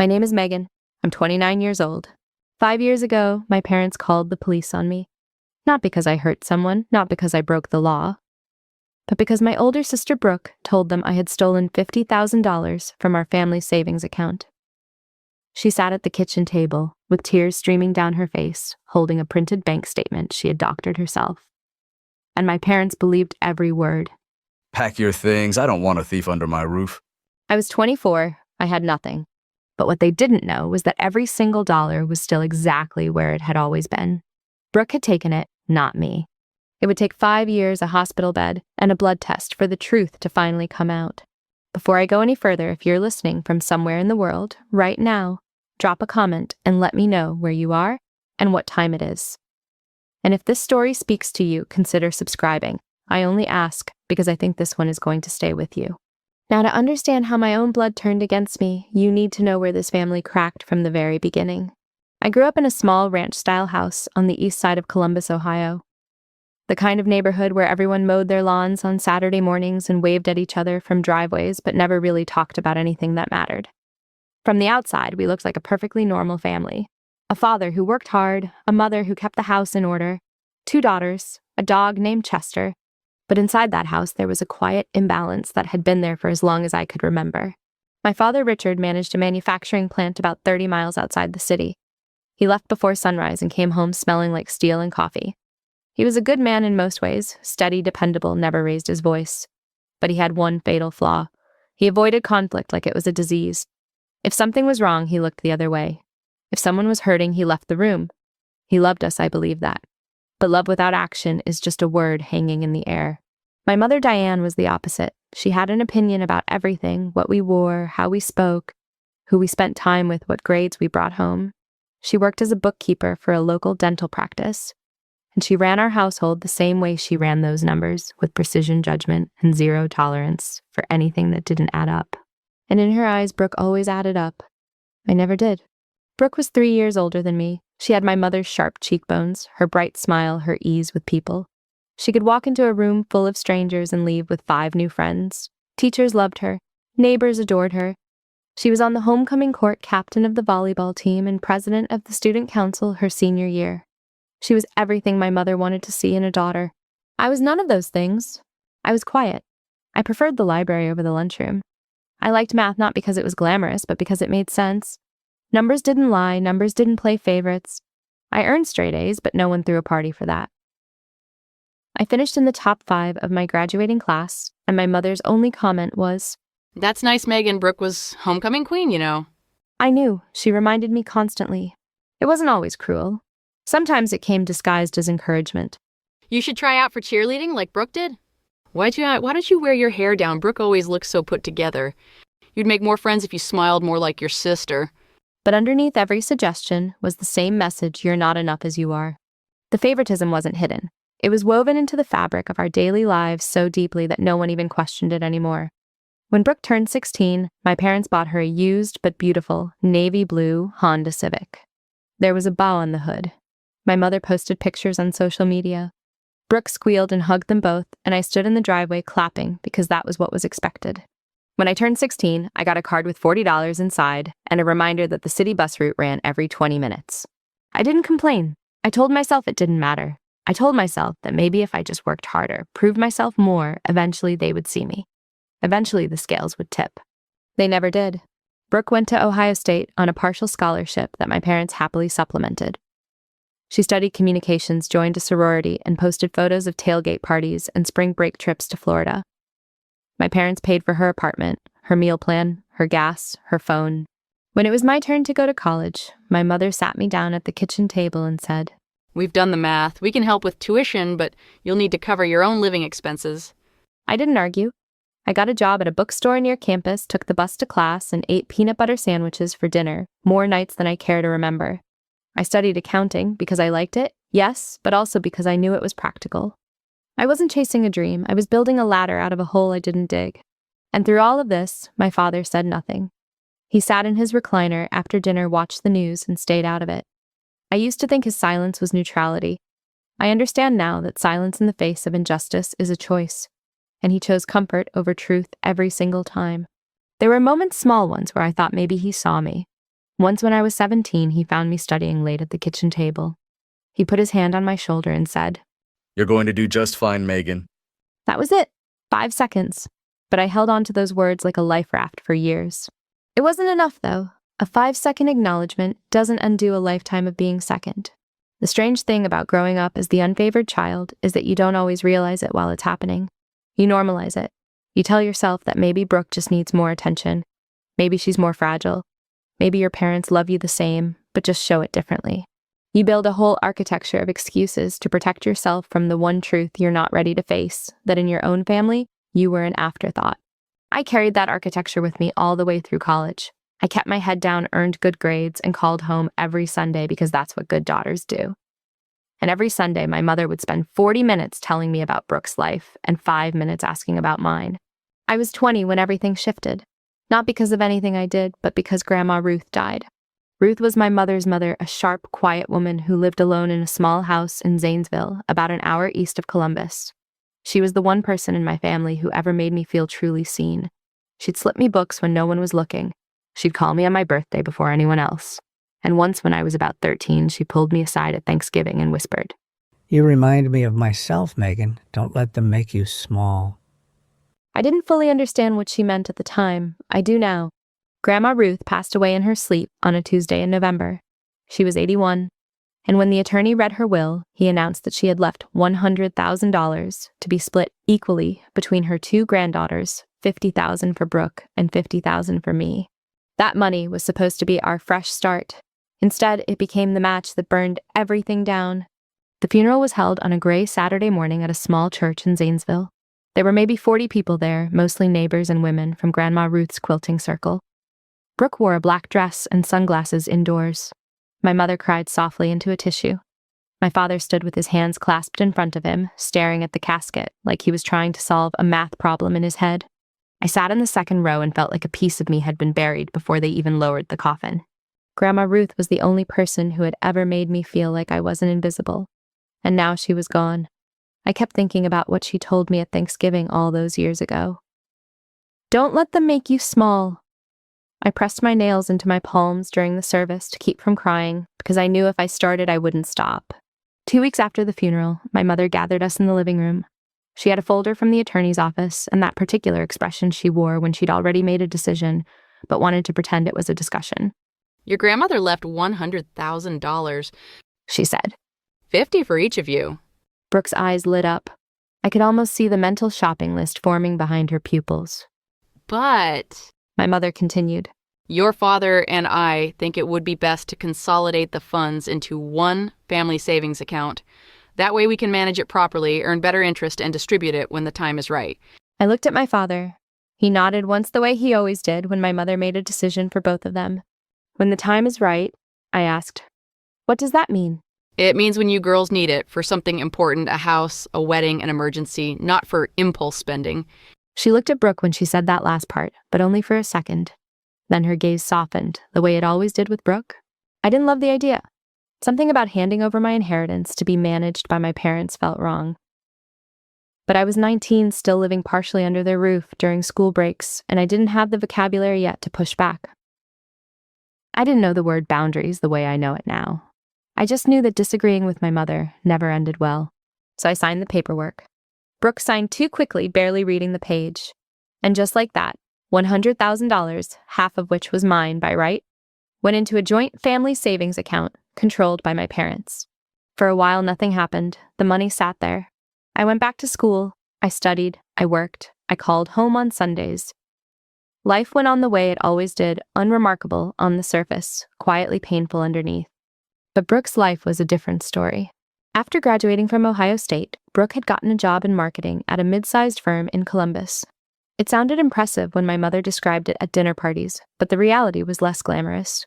My name is Megan. I'm 29 years old. 5 years ago, my parents called the police on me. Not because I hurt someone, not because I broke the law, but because my older sister Brooke told them I had stolen $50,000 from our family savings account. She sat at the kitchen table, with tears streaming down her face, holding a printed bank statement she had doctored herself. And my parents believed every word. Pack your things. I don't want a thief under my roof. I was 24. I had nothing. But what they didn't know was that every single dollar was still exactly where it had always been. Brooke had taken it, not me. It would take 5 years, a hospital bed, and a blood test for the truth to finally come out. Before I go any further, if you're listening from somewhere in the world, right now, drop a comment and let me know where you are and what time it is. And if this story speaks to you, consider subscribing. I only ask because I think this one is going to stay with you. Now, to understand how my own blood turned against me, you need to know where this family cracked from the very beginning. I grew up in a small ranch-style house on the east side of Columbus, Ohio. The kind of neighborhood where everyone mowed their lawns on Saturday mornings and waved at each other from driveways but never really talked about anything that mattered. From the outside, we looked like a perfectly normal family. A father who worked hard, a mother who kept the house in order, 2 daughters, a dog named Chester. But inside that house, there was a quiet imbalance that had been there for as long as I could remember. My father, Richard, managed a manufacturing plant about 30 miles outside the city. He left before sunrise and came home smelling like steel and coffee. He was a good man in most ways, steady, dependable, never raised his voice. But he had one fatal flaw. He avoided conflict like it was a disease. If something was wrong, he looked the other way. If someone was hurting, he left the room. He loved us, I believe that. But love without action is just a word hanging in the air. My mother, Diane, was the opposite. She had an opinion about everything, what we wore, how we spoke, who we spent time with, what grades we brought home. She worked as a bookkeeper for a local dental practice. And she ran our household the same way she ran those numbers, with precision judgment and zero tolerance for anything that didn't add up. And in her eyes, Brooke always added up. I never did. Brooke was 3 years older than me. She had my mother's sharp cheekbones, her bright smile, her ease with people. She could walk into a room full of strangers and leave with 5 new friends. Teachers loved her. Neighbors adored her. She was on the homecoming court captain of the volleyball team and president of the student council her senior year. She was everything my mother wanted to see in a daughter. I was none of those things. I was quiet. I preferred the library over the lunchroom. I liked math not because it was glamorous, but because it made sense. Numbers didn't lie, numbers didn't play favorites. I earned straight A's, but no one threw a party for that. I finished in the top 5 of my graduating class, and my mother's only comment was, "That's nice, Megan. Brooke was homecoming queen, you know." I knew. She reminded me constantly. It wasn't always cruel. Sometimes it came disguised as encouragement. "You should try out for cheerleading like Brooke did." Why don't you wear your hair down? Brooke always looks so put together. You'd make more friends if you smiled more like your sister." But underneath every suggestion was the same message: you're not enough as you are. The favoritism wasn't hidden. It was woven into the fabric of our daily lives so deeply that no one even questioned it anymore. When Brooke turned 16, my parents bought her a used but beautiful navy blue Honda Civic. There was a bow on the hood. My mother posted pictures on social media. Brooke squealed and hugged them both, and I stood in the driveway clapping because that was what was expected. When I turned 16, I got a card with $40 inside and a reminder that the city bus route ran every 20 minutes. I didn't complain. I told myself it didn't matter. I told myself that maybe if I just worked harder, proved myself more, eventually they would see me. Eventually the scales would tip. They never did. Brooke went to Ohio State on a partial scholarship that my parents happily supplemented. She studied communications, joined a sorority, and posted photos of tailgate parties and spring break trips to Florida. My parents paid for her apartment, her meal plan, her gas, her phone. When it was my turn to go to college, my mother sat me down at the kitchen table and said, "We've done the math. We can help with tuition, but you'll need to cover your own living expenses." I didn't argue. I got a job at a bookstore near campus, took the bus to class, and ate peanut butter sandwiches for dinner, more nights than I care to remember. I studied accounting because I liked it, yes, but also because I knew it was practical. I wasn't chasing a dream. I was building a ladder out of a hole I didn't dig. And through all of this, my father said nothing. He sat in his recliner after dinner, watched the news, and stayed out of it. I used to think his silence was neutrality. I understand now that silence in the face of injustice is a choice, and he chose comfort over truth every single time. There were moments, small ones, where I thought maybe he saw me. Once when I was 17, he found me studying late at the kitchen table. He put his hand on my shoulder and said, You're going to do just fine, Megan. That was it. 5 seconds. But I held on to those words like a life raft for years. It wasn't enough, though. A 5-second acknowledgement doesn't undo a lifetime of being second. The strange thing about growing up as the unfavored child is that you don't always realize it while it's happening. You normalize it. You tell yourself that maybe Brooke just needs more attention. Maybe she's more fragile. Maybe your parents love you the same, but just show it differently. You build a whole architecture of excuses to protect yourself from the one truth you're not ready to face, that in your own family, you were an afterthought. I carried that architecture with me all the way through college. I kept my head down, earned good grades, and called home every Sunday because that's what good daughters do. And every Sunday, my mother would spend 40 minutes telling me about Brooke's life and 5 minutes asking about mine. I was 20 when everything shifted. Not because of anything I did, but because Grandma Ruth died. Ruth was my mother's mother, a sharp, quiet woman who lived alone in a small house in Zanesville, about an hour east of Columbus. She was the one person in my family who ever made me feel truly seen. She'd slip me books when no one was looking. She'd call me on my birthday before anyone else. And once when I was about 13, she pulled me aside at Thanksgiving and whispered, You remind me of myself, Megan. Don't let them make you small. I didn't fully understand what she meant at the time. I do now. Grandma Ruth passed away in her sleep on a Tuesday in November. She was 81, and when the attorney read her will, he announced that she had left $100,000 to be split equally between her 2 granddaughters, $50,000 for Brooke and $50,000 for me. That money was supposed to be our fresh start. Instead, it became the match that burned everything down. The funeral was held on a gray Saturday morning at a small church in Zanesville. There were maybe 40 people there, mostly neighbors and women from Grandma Ruth's quilting circle. Brooke wore a black dress and sunglasses indoors. My mother cried softly into a tissue. My father stood with his hands clasped in front of him, staring at the casket like he was trying to solve a math problem in his head. I sat in the second row and felt like a piece of me had been buried before they even lowered the coffin. Grandma Ruth was the only person who had ever made me feel like I wasn't invisible. And now she was gone. I kept thinking about what she told me at Thanksgiving all those years ago. Don't let them make you small. I pressed my nails into my palms during the service to keep from crying because I knew if I started, I wouldn't stop. 2 weeks after the funeral, my mother gathered us in the living room. She had a folder from the attorney's office and that particular expression she wore when she'd already made a decision, but wanted to pretend it was a discussion. Your grandmother left $100,000, She said. 50 for each of you. Brooke's eyes lit up. I could almost see the mental shopping list forming behind her pupils. But My mother continued. your father and I think it would be best to consolidate the funds into one family savings account. That way we can manage it properly, earn better interest, and distribute it when the time is right. I looked at my father. He nodded once the way he always did when my mother made a decision for both of them. When the time is right, I asked, What does that mean? It means when you girls need it for something important, a house, a wedding, an emergency, not for impulse spending. She looked at Brooke when she said that last part, but only for a second. Then her gaze softened, the way it always did with Brooke. I didn't love the idea. Something about handing over my inheritance to be managed by my parents felt wrong. But I was 19, still living partially under their roof during school breaks, and I didn't have the vocabulary yet to push back. I didn't know the word boundaries the way I know it now. I just knew that disagreeing with my mother never ended well. So I signed the paperwork. Brooke signed too quickly, barely reading the page. And just like that, $100,000, half of which was mine by right, went into a joint family savings account controlled by my parents. For a while, nothing happened. The money sat there. I went back to school. I studied. I worked. I called home on Sundays. Life went on the way it always did, unremarkable on the surface, quietly painful underneath. But Brooke's life was a different story. After graduating from Ohio State, Brooke had gotten a job in marketing at a mid-sized firm in Columbus. It sounded impressive when my mother described it at dinner parties, but the reality was less glamorous.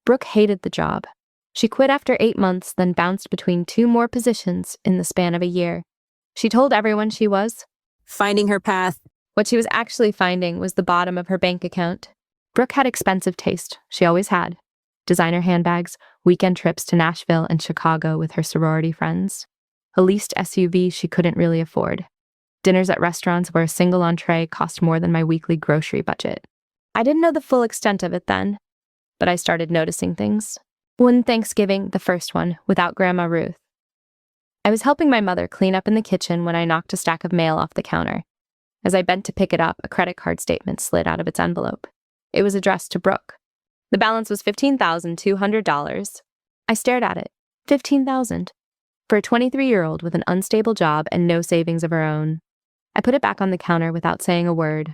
Brooke hated the job. She quit after 8 months, then bounced between 2 more positions in the span of a year. She told everyone she was finding her path. What she was actually finding was the bottom of her bank account. Brooke had expensive taste. She always had. Designer handbags, weekend trips to Nashville and Chicago with her sorority friends. A leased SUV she couldn't really afford. Dinners at restaurants where a single entree cost more than my weekly grocery budget. I didn't know the full extent of it then. but I started noticing things. One Thanksgiving, the first one, without Grandma Ruth. I was helping my mother clean up in the kitchen when I knocked a stack of mail off the counter. As I bent to pick it up, a credit card statement slid out of its envelope. It was addressed to Brooke. The balance was $15,200. I stared at it. $15,000. For a 23-year-old with an unstable job and no savings of her own. I put it back on the counter without saying a word.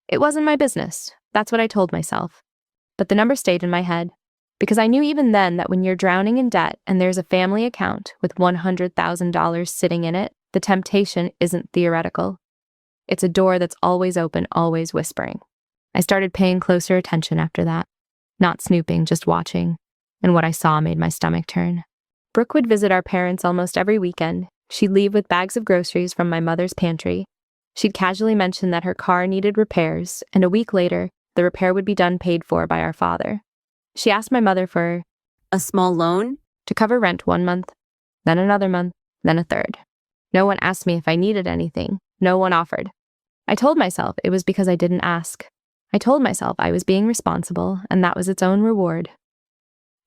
It wasn't my business. That's what I told myself. But the number stayed in my head, because I knew even then that when you're drowning in debt and there's a family account with $100,000 sitting in it, the temptation isn't theoretical. It's a door that's always open, always whispering. I started paying closer attention after that. Not snooping, just watching. And what I saw made my stomach turn. Brooke would visit our parents almost every weekend. She'd leave with bags of groceries from my mother's pantry. She'd casually mention that her car needed repairs, and a week later, the repair would be done paid for by our father. She asked my mother for A small loan? to cover rent 1 month, then another month, then a third. No one asked me if I needed anything. No one offered. I told myself it was because I didn't ask. I told myself I was being responsible, and that was its own reward.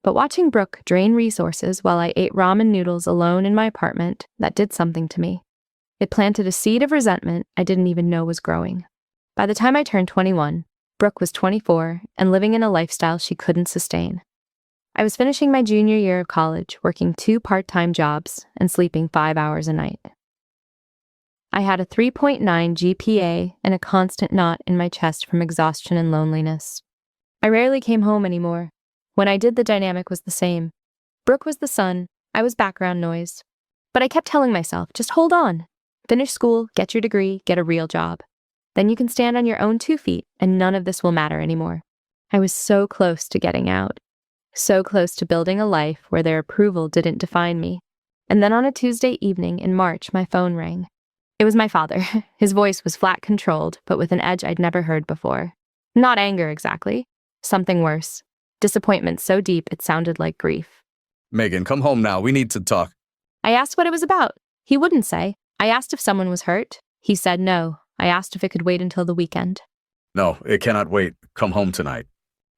But watching Brooke drain resources while I ate ramen noodles alone in my apartment, that did something to me. It planted a seed of resentment I didn't even know was growing. By the time I turned 21, Brooke was 24 and living in a lifestyle she couldn't sustain. I was finishing my junior year of college, working 2 part-time jobs and sleeping 5 hours a night. I had a 3.9 GPA and a constant knot in my chest from exhaustion and loneliness. I rarely came home anymore. When I did, the dynamic was the same. Brooke was the sun, I was background noise. But I kept telling myself, just hold on. Finish school, get your degree, get a real job. Then you can stand on your own 2 feet, and none of this will matter anymore. I was so close to getting out. So close to building a life where their approval didn't define me. And then on a Tuesday evening in March, my phone rang. It was my father. His voice was flat controlled, but with an edge I'd never heard before. Not anger exactly. Something worse. Disappointment so deep it sounded like grief. Megan, come home now. We need to talk. I asked what it was about. He wouldn't say. I asked if someone was hurt. He said no. I asked if it could wait until the weekend. No, it cannot wait. Come home tonight.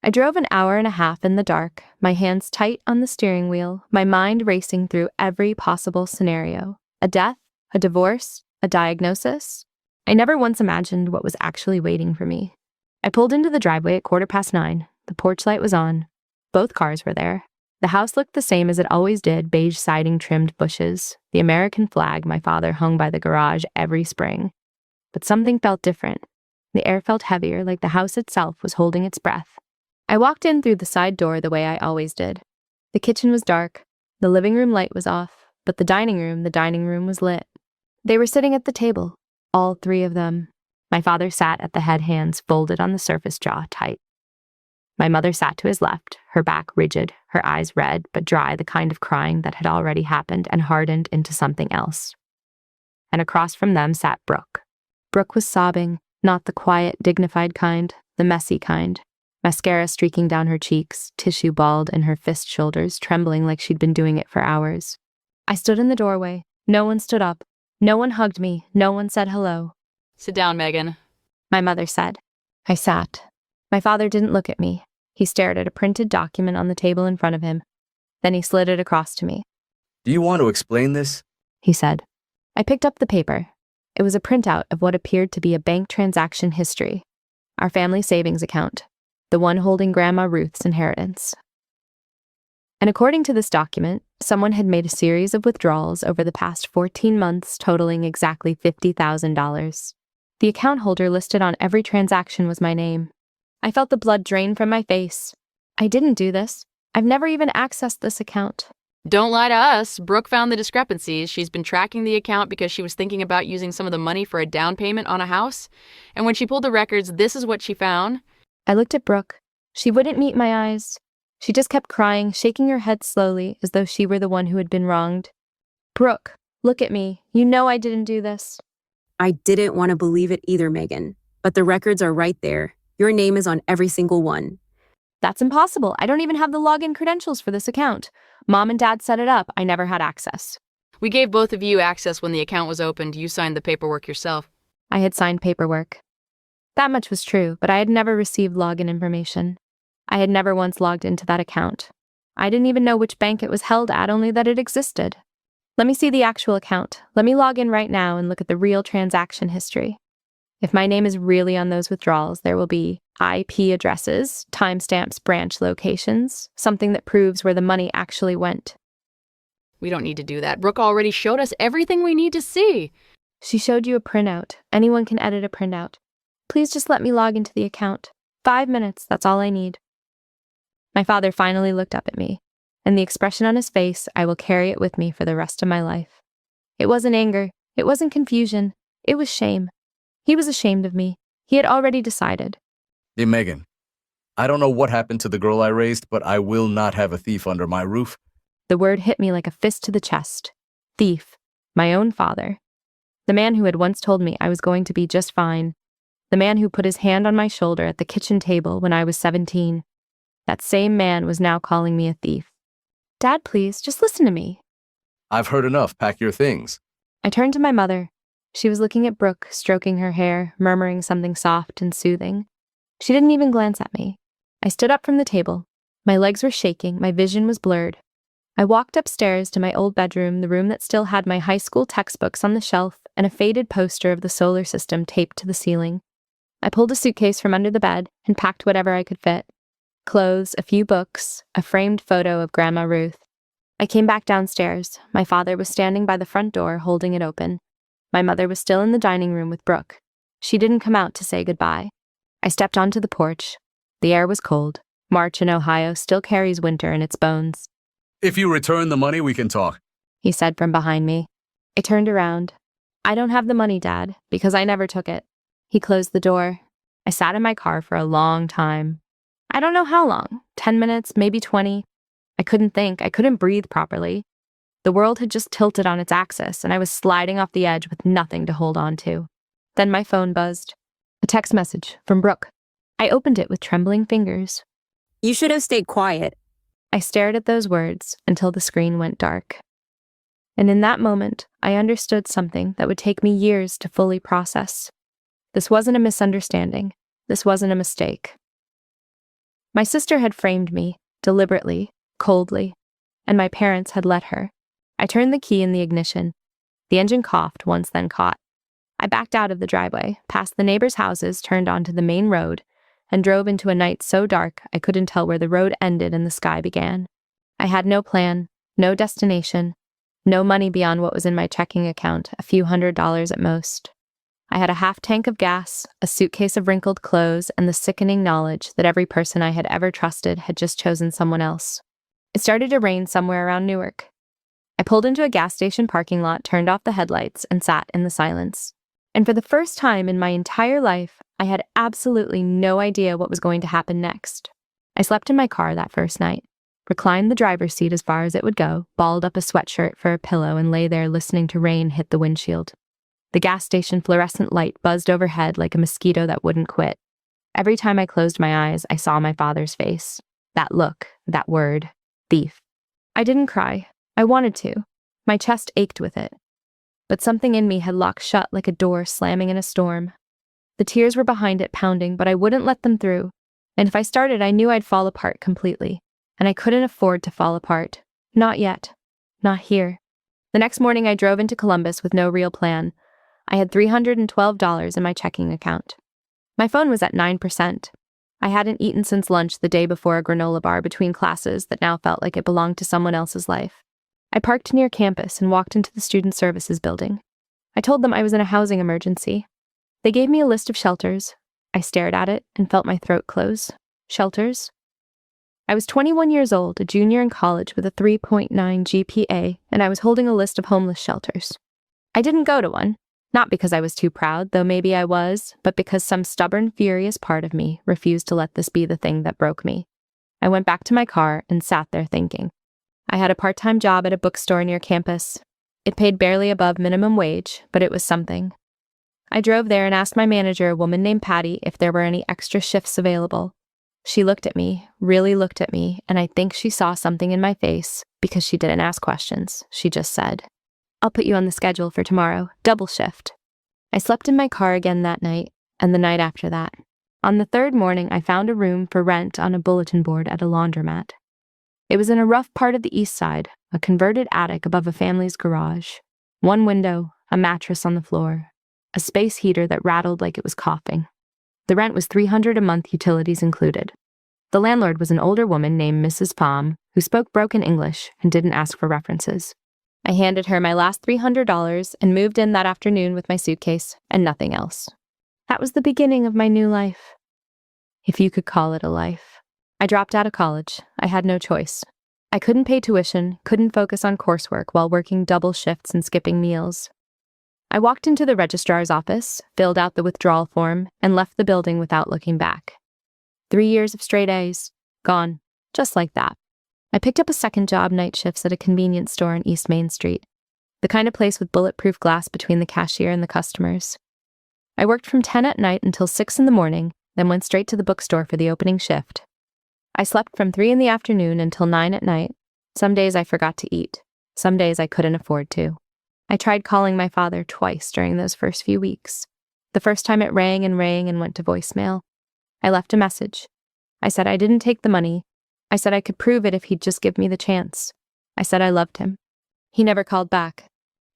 I drove an hour and a half in the dark, my hands tight on the steering wheel, my mind racing through every possible scenario. A death, a divorce, a diagnosis. I never once imagined what was actually waiting for me. I pulled into the driveway at 9:15. The porch light was on. Both cars were there. The house looked the same as it always did, beige siding, trimmed bushes, the American flag my father hung by the garage every spring. But something felt different. The air felt heavier, like the house itself was holding its breath. I walked in through the side door the way I always did. The kitchen was dark. The living room light was off, but the dining room was lit. They were sitting at the table, all 3 of them. My father sat at the head, hands folded on the surface, jaw tight. My mother sat to his left, her back rigid, her eyes red but dry, the kind of crying that had already happened and hardened into something else. And across from them sat Brooke. Brooke was sobbing, not the quiet, dignified kind, the messy kind. Mascara streaking down her cheeks, tissue balled in her fist shoulders, trembling like she'd been doing it for hours. I stood in the doorway. No one stood up. No one hugged me. No one said hello. Sit down, Megan. My mother said. I sat. My father didn't look at me. He stared at a printed document on the table in front of him. Then he slid it across to me. Do you want to explain this? He said. I picked up the paper. It was a printout of what appeared to be a bank transaction history. Our family savings account. The one holding Grandma Ruth's inheritance. And according to this document, someone had made a series of withdrawals over the past 14 months totaling exactly $50,000. The account holder listed on every transaction was my name. I felt the blood drain from my face. I didn't do this. I've never even accessed this account. Don't lie to us. Brooke found the discrepancies. She's been tracking the account because she was thinking about using some of the money for a down payment on a house. And when she pulled the records, this is what she found. I looked at Brooke. She wouldn't meet my eyes. She just kept crying, shaking her head slowly, as though she were the one who had been wronged. Brooke, look at me. You know I didn't do this. I didn't want to believe it either, Megan. But the records are right there. Your name is on every single one. That's impossible. I don't even have the login credentials for this account. Mom and Dad set it up. I never had access. We gave both of you access when the account was opened. You signed the paperwork yourself. I had signed paperwork. That much was true, but I had never received login information. I had never once logged into that account. I didn't even know which bank it was held at, only that it existed. Let me see the actual account. Let me log in right now and look at the real transaction history. If my name is really on those withdrawals, there will be IP addresses, timestamps, branch locations, something that proves where the money actually went. We don't need to do that. Brooke already showed us everything we need to see. She showed you a printout. Anyone can edit a printout. Please just let me log into the account. 5 minutes, that's all I need. My father finally looked up at me, and the expression on his face, I will carry it with me for the rest of my life. It wasn't anger. It wasn't confusion. It was shame. He was ashamed of me. He had already decided. Hey, Megan, I don't know what happened to the girl I raised, but I will not have a thief under my roof. The word hit me like a fist to the chest. Thief. My own father. The man who had once told me I was going to be just fine. The man who put his hand on my shoulder at the kitchen table when I was 17. That same man was now calling me a thief. Dad, please, just listen to me. I've heard enough. Pack your things. I turned to my mother. She was looking at Brooke, stroking her hair, murmuring something soft and soothing. She didn't even glance at me. I stood up from the table. My legs were shaking, my vision was blurred. I walked upstairs to my old bedroom, the room that still had my high school textbooks on the shelf and a faded poster of the solar system taped to the ceiling. I pulled a suitcase from under the bed and packed whatever I could fit. Clothes, a few books, a framed photo of Grandma Ruth. I came back downstairs. My father was standing by the front door, holding it open. My mother was still in the dining room with Brooke. She didn't come out to say goodbye. I stepped onto the porch. The air was cold. March in Ohio still carries winter in its bones. If you return the money, we can talk. He said from behind me. I turned around. I don't have the money, Dad, because I never took it. He closed the door. I sat in my car for a long time. I don't know how long. 10 minutes, maybe 20. I couldn't think. I couldn't breathe properly. The world had just tilted on its axis, and I was sliding off the edge with nothing to hold on to. Then my phone buzzed. A text message from Brooke. I opened it with trembling fingers. You should have stayed quiet. I stared at those words until the screen went dark. And in that moment, I understood something that would take me years to fully process. This wasn't a misunderstanding. This wasn't a mistake. My sister had framed me, deliberately, coldly, and my parents had let her. I turned the key in the ignition. The engine coughed once, then caught. I backed out of the driveway, past the neighbors' houses, turned onto the main road, and drove into a night so dark I couldn't tell where the road ended and the sky began. I had no plan, no destination, no money beyond what was in my checking account, a few $100s at most. I had a half tank of gas, a suitcase of wrinkled clothes, and the sickening knowledge that every person I had ever trusted had just chosen someone else. It started to rain somewhere around Newark. I pulled into a gas station parking lot, turned off the headlights, and sat in the silence. And for the first time in my entire life, I had absolutely no idea what was going to happen next. I slept in my car that first night, reclined the driver's seat as far as it would go, balled up a sweatshirt for a pillow, and lay there listening to rain hit the windshield. The gas station fluorescent light buzzed overhead like a mosquito that wouldn't quit. Every time I closed my eyes, I saw my father's face. That look, that word, thief. I didn't cry. I wanted to. My chest ached with it. But something in me had locked shut like a door slamming in a storm. The tears were behind it, pounding, but I wouldn't let them through. And if I started, I knew I'd fall apart completely. And I couldn't afford to fall apart. Not yet. Not here. The next morning, I drove into Columbus with no real plan. I had $312 in my checking account. My phone was at 9%. I hadn't eaten since lunch the day before a granola bar between classes that now felt like it belonged to someone else's life. I parked near campus and walked into the Student Services building. I told them I was in a housing emergency. They gave me a list of shelters. I stared at it and felt my throat close. Shelters? I was 21 years old, a junior in college with a 3.9 GPA, and I was holding a list of homeless shelters. I didn't go to one, not because I was too proud, though maybe I was, but because some stubborn, furious part of me refused to let this be the thing that broke me. I went back to my car and sat there thinking. I had a part-time job at a bookstore near campus. It paid barely above minimum wage, but it was something. I drove there and asked my manager, a woman named Patty, if there were any extra shifts available. She looked at me, really looked at me, and I think she saw something in my face because she didn't ask questions. She just said, "I'll put you on the schedule for tomorrow, double shift." I slept in my car again that night, and the night after that. On the third morning, I found a room for rent on a bulletin board at a laundromat. It was in a rough part of the east side, a converted attic above a family's garage. One window, a mattress on the floor, a space heater that rattled like it was coughing. The rent was $300 a month, utilities included. The landlord was an older woman named Mrs. Palm, who spoke broken English and didn't ask for references. I handed her my last $300 and moved in that afternoon with my suitcase and nothing else. That was the beginning of my new life. If you could call it a life. I dropped out of college. I had no choice. I couldn't pay tuition, couldn't focus on coursework while working double shifts and skipping meals. I walked into the registrar's office, filled out the withdrawal form, and left the building without looking back. 3 years of straight A's. Gone. Just like that. I picked up a second job, night shifts at a convenience store on East Main Street, the kind of place with bulletproof glass between the cashier and the customers. I worked from 10 at night until 6 in the morning, then went straight to the bookstore for the opening shift. I slept from 3 in the afternoon until 9 at night. Some days I forgot to eat. Some days I couldn't afford to. I tried calling my father twice during those first few weeks. The first time it rang and went to voicemail. I left a message. I said I didn't take the money. I said I could prove it if he'd just give me the chance. I said I loved him. He never called back.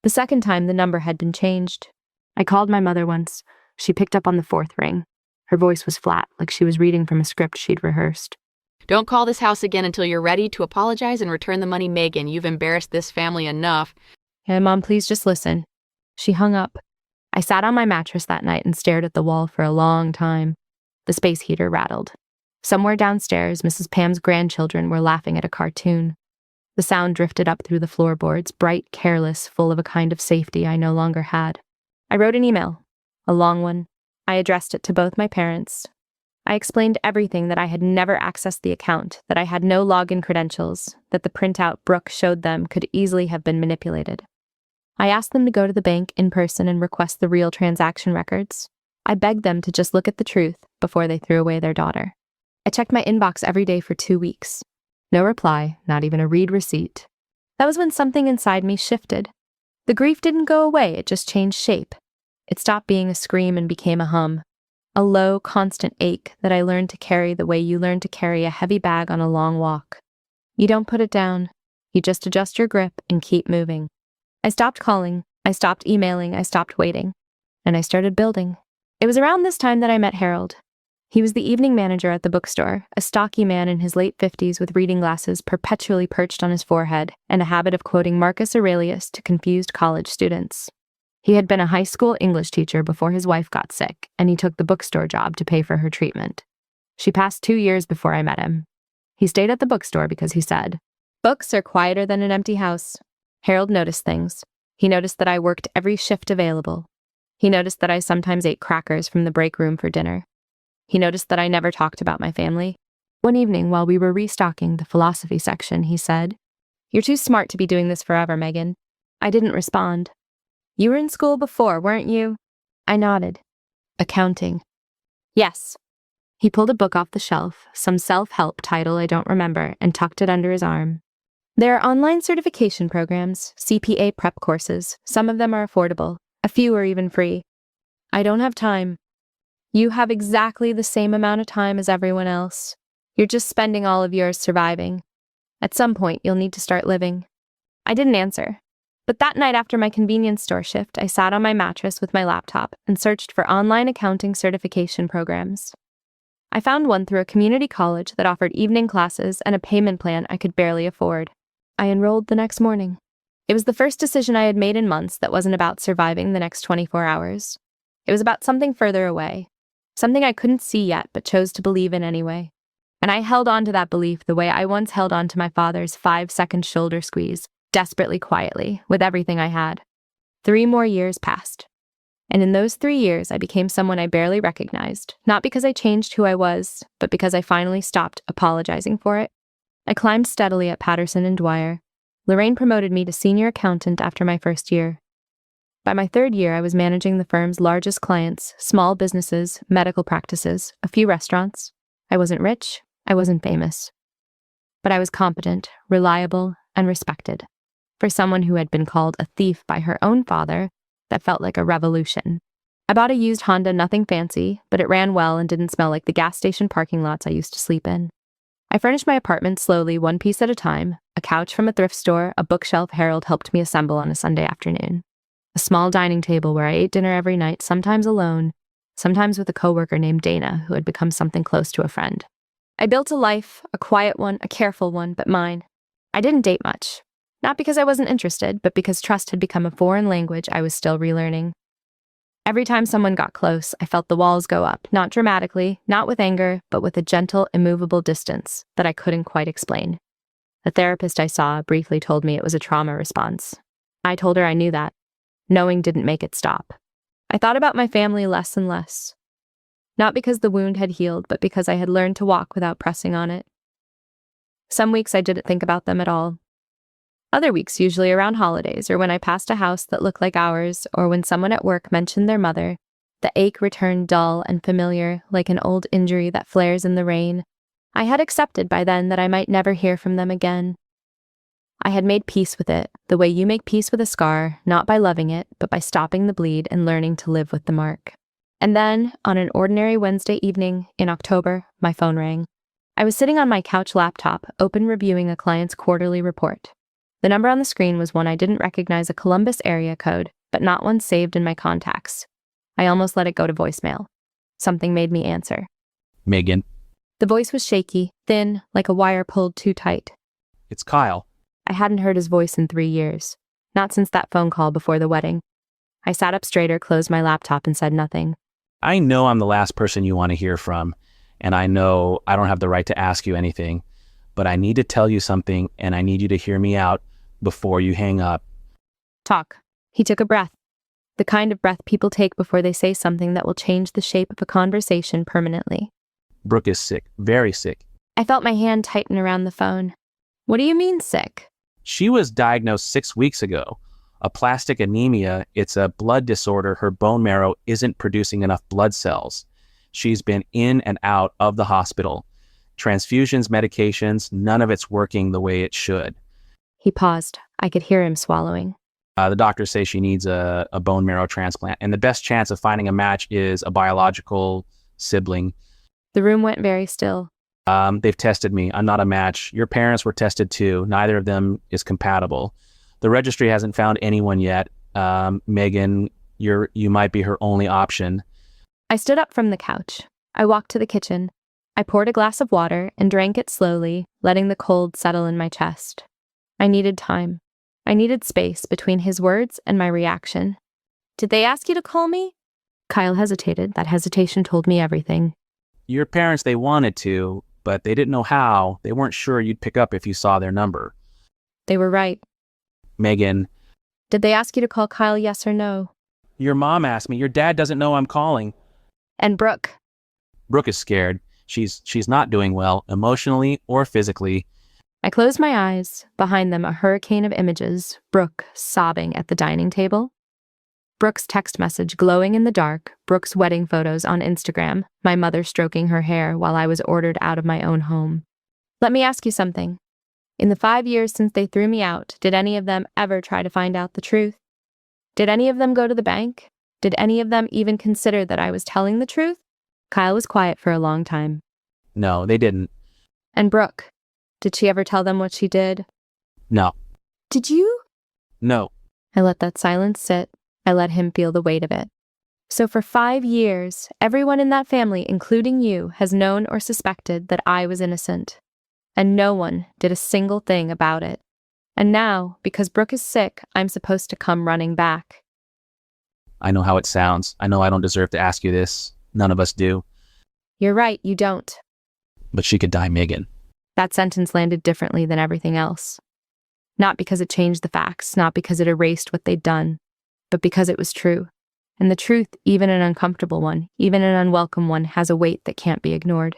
The second time, the number had been changed. I called my mother once. She picked up on the fourth ring. Her voice was flat, like she was reading from a script she'd rehearsed. Don't call this house again until you're ready to apologize and return the money, Megan. You've embarrassed this family enough. Hey, Mom, please just listen. She hung up. I sat on my mattress that night and stared at the wall for a long time. The space heater rattled. Somewhere downstairs, Mrs. Pam's grandchildren were laughing at a cartoon. The sound drifted up through the floorboards, bright, careless, full of a kind of safety I no longer had. I wrote an email, a long one. I addressed it to both my parents. I explained everything, that I had never accessed the account, that I had no login credentials, that the printout Brooke showed them could easily have been manipulated. I asked them to go to the bank in person and request the real transaction records. I begged them to just look at the truth before they threw away their daughter. I checked my inbox every day for 2 weeks. No reply, not even a read receipt. That was when something inside me shifted. The grief didn't go away, it just changed shape. It stopped being a scream and became a hum. A low, constant ache that I learned to carry the way you learn to carry a heavy bag on a long walk. You don't put it down. You just adjust your grip and keep moving. I stopped calling. I stopped emailing. I stopped waiting. And I started building. It was around this time that I met Harold. He was the evening manager at the bookstore, a stocky man in his late 50s with reading glasses perpetually perched on his forehead and a habit of quoting Marcus Aurelius to confused college students. He had been a high school English teacher before his wife got sick, and he took the bookstore job to pay for her treatment. She passed 2 years before I met him. He stayed at the bookstore because he said, "Books are quieter than an empty house." Harold noticed things. He noticed that I worked every shift available. He noticed that I sometimes ate crackers from the break room for dinner. He noticed that I never talked about my family. One evening, while we were restocking the philosophy section, he said, "You're too smart to be doing this forever, Megan." I didn't respond. "You were in school before, weren't you?" I nodded. "Accounting." "Yes." He pulled a book off the shelf, some self-help title I don't remember, and tucked it under his arm. "There are online certification programs, CPA prep courses. Some of them are affordable. A few are even free." "I don't have time." "You have exactly the same amount of time as everyone else. You're just spending all of yours surviving. At some point, you'll need to start living." I didn't answer. But that night after my convenience store shift, I sat on my mattress with my laptop and searched for online accounting certification programs. I found one through a community college that offered evening classes and a payment plan I could barely afford. I enrolled the next morning. It was the first decision I had made in months that wasn't about surviving the next 24 hours. It was about something further away, something I couldn't see yet but chose to believe in anyway. And I held on to that belief the way I once held on to my father's 5-second shoulder squeeze, desperately quietly, with everything I had. 3 more years passed. And in those 3 years, I became someone I barely recognized, not because I changed who I was, but because I finally stopped apologizing for it. I climbed steadily at Patterson and Dwyer. Lorraine promoted me to senior accountant after my first year. By my 3rd year, I was managing the firm's largest clients, small businesses, medical practices, a few restaurants. I wasn't rich, I wasn't famous. But I was competent, reliable, and respected. For someone who had been called a thief by her own father, that felt like a revolution. I bought a used Honda, nothing fancy, but it ran well and didn't smell like the gas station parking lots I used to sleep in. I furnished my apartment slowly, one piece at a time. A couch from a thrift store, a bookshelf Harold helped me assemble on a Sunday afternoon. A small dining table where I ate dinner every night, sometimes alone, sometimes with a coworker named Dana, who had become something close to a friend. I built a life, a quiet one, a careful one, but mine. I didn't date much. Not because I wasn't interested, but because trust had become a foreign language I was still relearning. Every time someone got close, I felt the walls go up, not dramatically, not with anger, but with a gentle, immovable distance that I couldn't quite explain. The therapist I saw briefly told me it was a trauma response. I told her I knew that. Knowing didn't make it stop. I thought about my family less and less. Not because the wound had healed, but because I had learned to walk without pressing on it. Some weeks I didn't think about them at all. Other weeks, usually around holidays, or when I passed a house that looked like ours, or when someone at work mentioned their mother, the ache returned dull and familiar, like an old injury that flares in the rain. I had accepted by then that I might never hear from them again. I had made peace with it, the way you make peace with a scar, not by loving it, but by stopping the bleed and learning to live with the mark. And then, on an ordinary Wednesday evening in October, my phone rang. I was sitting on my couch laptop, open reviewing a client's quarterly report. The number on the screen was one I didn't recognize, a Columbus area code, but not one saved in my contacts. I almost let it go to voicemail. Something made me answer. Megan, The voice was shaky, thin, like a wire pulled too tight. it's Kyle. I hadn't heard his voice in 3 years. Not since that phone call before the wedding. I sat up straighter, closed my laptop, and said nothing. I know I'm the last person you want to hear from, and I know I don't have the right to ask you anything, but I need to tell you something, and I need you to hear me out before you hang up. Talk. He took a breath. The kind of breath people take before they say something that will change the shape of a conversation permanently. Brooke is sick, very sick. I felt my hand tighten around the phone. What do you mean sick? She was diagnosed 6 weeks ago. Aplastic anemia, it's a blood disorder. Her bone marrow isn't producing enough blood cells. She's been in and out of the hospital. Transfusions, medications, none of it's working the way it should. He paused. I could hear him swallowing. The doctors say she needs a bone marrow transplant, and the best chance of finding a match is a biological sibling. The room went very still. They've tested me. I'm not a match. Your parents were tested too. Neither of them is compatible. The registry hasn't found anyone yet. Megan, you might be her only option. I stood up from the couch. I walked to the kitchen. I poured a glass of water and drank it slowly, letting the cold settle in my chest. I needed time. I needed space between his words and my reaction. Did they ask you to call me? Kyle hesitated. That hesitation told me everything. Your parents, they wanted to, but they didn't know how. They weren't sure you'd pick up if you saw their number. They were right. Megan. Did they ask you to call Kyle, yes or no? Your mom asked me. Your dad doesn't know I'm calling. And Brooke? Brooke is scared. She's not doing well, emotionally or physically. I closed my eyes. Behind them, a hurricane of images. Brooke sobbing at the dining table. Brooke's text message glowing in the dark. Brooke's wedding photos on Instagram. My mother stroking her hair while I was ordered out of my own home. Let me ask you something. In the 5 years since they threw me out, did any of them ever try to find out the truth? Did any of them go to the bank? Did any of them even consider that I was telling the truth? Kyle was quiet for a long time. No, they didn't. And Brooke? Did she ever tell them what she did? No. Did you? No. I let that silence sit. I let him feel the weight of it. So for 5 years, everyone in that family, including you, has known or suspected that I was innocent. And no one did a single thing about it. And now, because Brooke is sick, I'm supposed to come running back. I know how it sounds. I know I don't deserve to ask you this. None of us do. You're right, you don't. But she could die, Megan. That sentence landed differently than everything else. Not because it changed the facts, not because it erased what they'd done, but because it was true. And the truth, even an uncomfortable one, even an unwelcome one, has a weight that can't be ignored.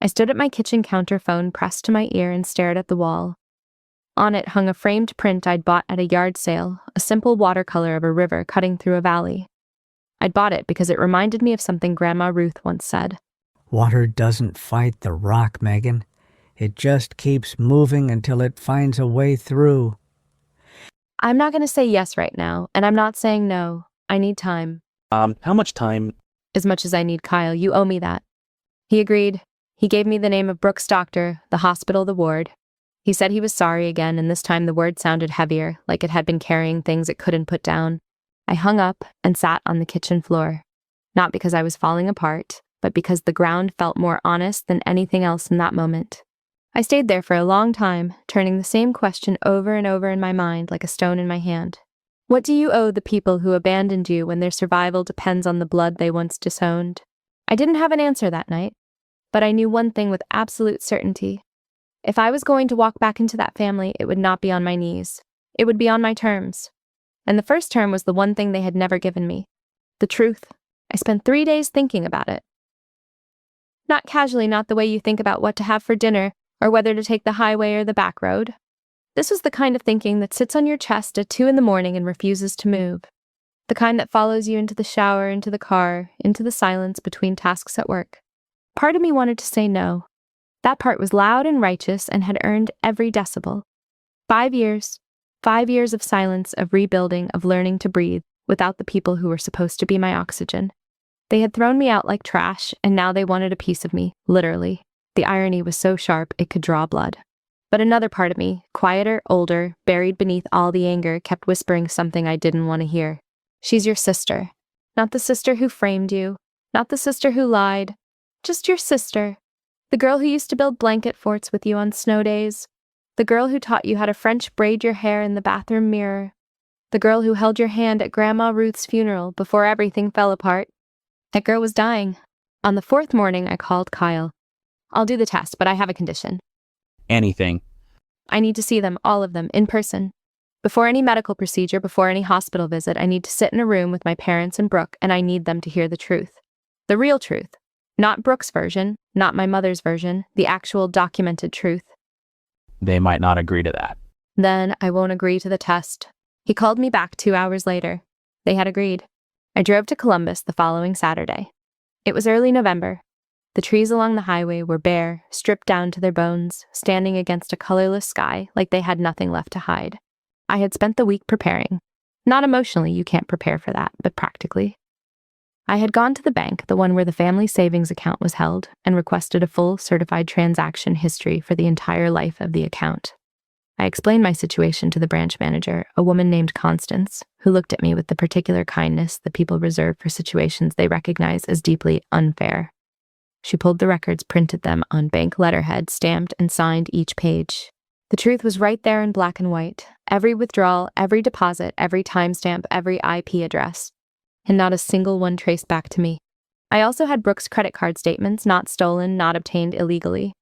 I stood at my kitchen counter, phone pressed to my ear, and stared at the wall. On it hung a framed print I'd bought at a yard sale, a simple watercolor of a river cutting through a valley. I'd bought it because it reminded me of something Grandma Ruth once said. Water doesn't fight the rock, Megan. It just keeps moving until it finds a way through. I'm not going to say yes right now, and I'm not saying no. I need time. How much time? As much as I need, Kyle. You owe me that. He agreed. He gave me the name of Brooke's doctor, the hospital, the ward. He said he was sorry again, and this time the word sounded heavier, like it had been carrying things it couldn't put down. I hung up and sat on the kitchen floor. Not because I was falling apart, but because the ground felt more honest than anything else in that moment. I stayed there for a long time, turning the same question over and over in my mind like a stone in my hand. What do you owe the people who abandoned you when their survival depends on the blood they once disowned? I didn't have an answer that night, but I knew one thing with absolute certainty. If I was going to walk back into that family, it would not be on my knees. It would be on my terms. And the first term was the one thing they had never given me. The truth. I spent 3 days thinking about it. Not casually, not the way you think about what to have for dinner, or whether to take the highway or the back road. This was the kind of thinking that sits on your chest at 2 a.m. and refuses to move. The kind that follows you into the shower, into the car, into the silence between tasks at work. Part of me wanted to say no. That part was loud and righteous and had earned every decibel. 5 years. 5 years of silence, of rebuilding, of learning to breathe, without the people who were supposed to be my oxygen. They had thrown me out like trash, and now they wanted a piece of me, literally. The irony was so sharp it could draw blood. But another part of me, quieter, older, buried beneath all the anger, kept whispering something I didn't want to hear. She's your sister. Not the sister who framed you. Not the sister who lied. Just your sister. The girl who used to build blanket forts with you on snow days. The girl who taught you how to French braid your hair in the bathroom mirror. The girl who held your hand at Grandma Ruth's funeral before everything fell apart. That girl was dying. On the 4th morning, I called Kyle. I'll do the test, but I have a condition. Anything. I need to see them, all of them, in person. Before any medical procedure, before any hospital visit, I need to sit in a room with my parents and Brooke, and I need them to hear the truth. The real truth. Not Brooke's version, not my mother's version, the actual documented truth. They might not agree to that. Then I won't agree to the test. He called me back 2 hours later. They had agreed. I drove to Columbus the following Saturday. It was early November. The trees along the highway were bare, stripped down to their bones, standing against a colorless sky like they had nothing left to hide. I had spent the week preparing. Not emotionally, you can't prepare for that, but practically. I had gone to the bank, the one where the family savings account was held, and requested a full certified transaction history for the entire life of the account. I explained my situation to the branch manager, a woman named Constance, who looked at me with the particular kindness that people reserve for situations they recognize as deeply unfair. She pulled the records, printed them on bank letterhead, stamped and signed each page. The truth was right there in black and white. Every withdrawal, every deposit, every timestamp, every IP address. And not a single one traced back to me. I also had Brooke's credit card statements, not stolen, not obtained illegally.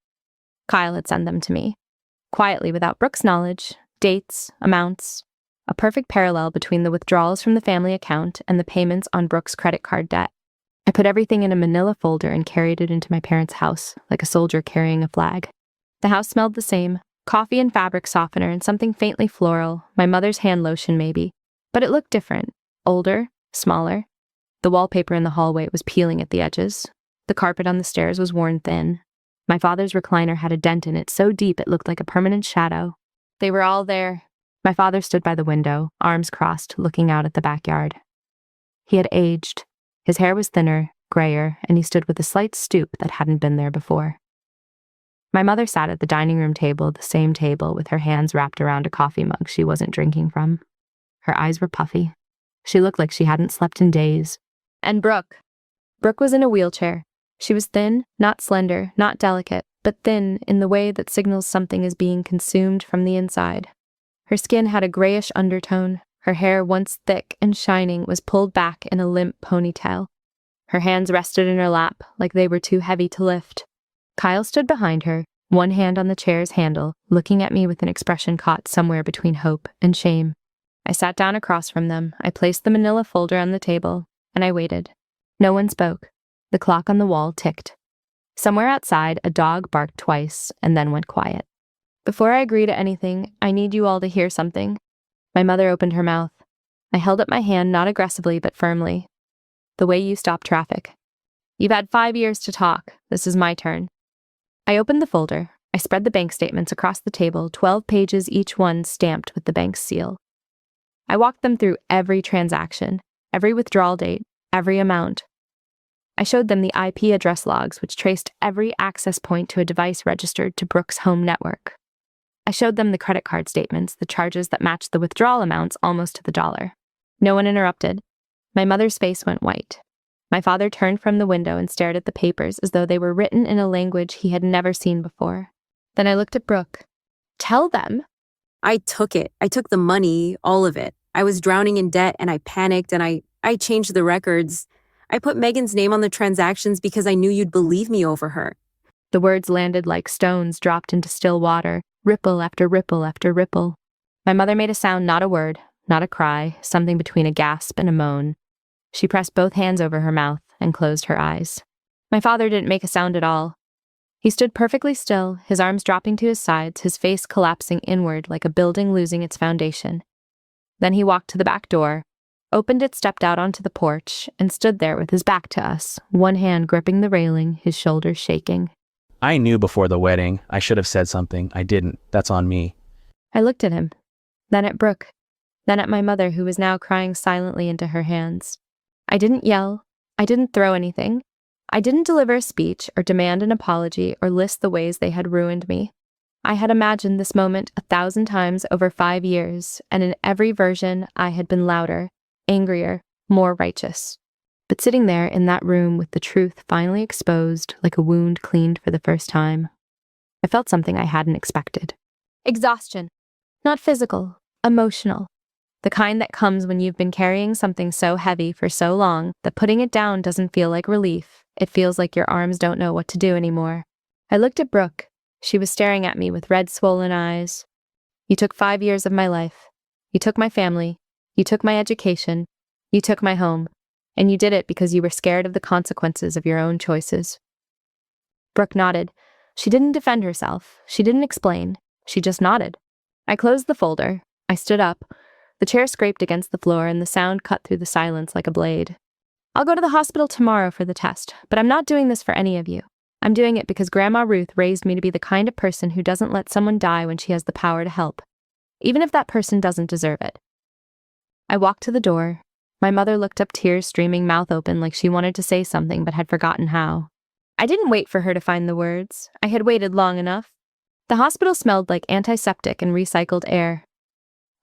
Kyle had sent them to me. Quietly, without Brooke's knowledge, dates, amounts, a perfect parallel between the withdrawals from the family account and the payments on Brooke's credit card debt. I put everything in a manila folder and carried it into my parents' house, like a soldier carrying a flag. The house smelled the same, coffee and fabric softener and something faintly floral, my mother's hand lotion maybe. But it looked different, older, smaller. The wallpaper in the hallway was peeling at the edges. The carpet on the stairs was worn thin. My father's recliner had a dent in it so deep it looked like a permanent shadow. They were all there. My father stood by the window, arms crossed, looking out at the backyard. He had aged. His hair was thinner, grayer, and he stood with a slight stoop that hadn't been there before. My mother sat at the dining room table, the same table, with her hands wrapped around a coffee mug she wasn't drinking from. Her eyes were puffy. She looked like she hadn't slept in days. And Brooke. Brooke was in a wheelchair. She was thin, not slender, not delicate, but thin in the way that signals something is being consumed from the inside. Her skin had a grayish undertone. Her hair, once thick and shining, was pulled back in a limp ponytail. Her hands rested in her lap, like they were too heavy to lift. Kyle stood behind her, one hand on the chair's handle, looking at me with an expression caught somewhere between hope and shame. I sat down across from them. I placed the manila folder on the table, and I waited. No one spoke. The clock on the wall ticked. Somewhere outside, a dog barked twice and then went quiet. Before I agree to anything, I need you all to hear something. My mother opened her mouth. I held up my hand, not aggressively, but firmly. The way you stop traffic. You've had 5 years to talk. This is my turn. I opened the folder. I spread the bank statements across the table, 12 pages each one stamped with the bank's seal. I walked them through every transaction, every withdrawal date, every amount. I showed them the IP address logs, which traced every access point to a device registered to Brooke's home network. I showed them the credit card statements, the charges that matched the withdrawal amounts almost to the dollar. No one interrupted. My mother's face went white. My father turned from the window and stared at the papers as though they were written in a language he had never seen before. Then I looked at Brooke. Tell them. I took it. I took the money, all of it. I was drowning in debt and I panicked and I changed the records. I put Megan's name on the transactions because I knew you'd believe me over her. The words landed like stones dropped into still water, ripple after ripple after ripple. My mother made a sound, not a word, not a cry, something between a gasp and a moan. She pressed both hands over her mouth and closed her eyes. My father didn't make a sound at all. He stood perfectly still, his arms dropping to his sides, his face collapsing inward like a building losing its foundation. Then he walked to the back door, opened it, stepped out onto the porch, and stood there with his back to us, one hand gripping the railing, his shoulders shaking. I knew before the wedding. I should have said something. I didn't. That's on me. I looked at him, then at Brooke, then at my mother, who was now crying silently into her hands. I didn't yell. I didn't throw anything. I didn't deliver a speech or demand an apology or list the ways they had ruined me. I had imagined this moment 1,000 times over 5 years, and in every version I had been louder, angrier, more righteous. But sitting there in that room with the truth finally exposed, like a wound cleaned for the first time, I felt something I hadn't expected. Exhaustion. Not physical, emotional. The kind that comes when you've been carrying something so heavy for so long that putting it down doesn't feel like relief. It feels like your arms don't know what to do anymore. I looked at Brooke. She was staring at me with red, swollen eyes. You took 5 years of my life. You took my family. You took my education. You took my home. And you did it because you were scared of the consequences of your own choices. Brooke nodded. She didn't defend herself. She didn't explain. She just nodded. I closed the folder. I stood up. The chair scraped against the floor and the sound cut through the silence like a blade. I'll go to the hospital tomorrow for the test, but I'm not doing this for any of you. I'm doing it because Grandma Ruth raised me to be the kind of person who doesn't let someone die when she has the power to help, even if that person doesn't deserve it. I walked to the door. My mother looked up, tears streaming, mouth open, like she wanted to say something but had forgotten how. I didn't wait for her to find the words. I had waited long enough. The hospital smelled like antiseptic and recycled air.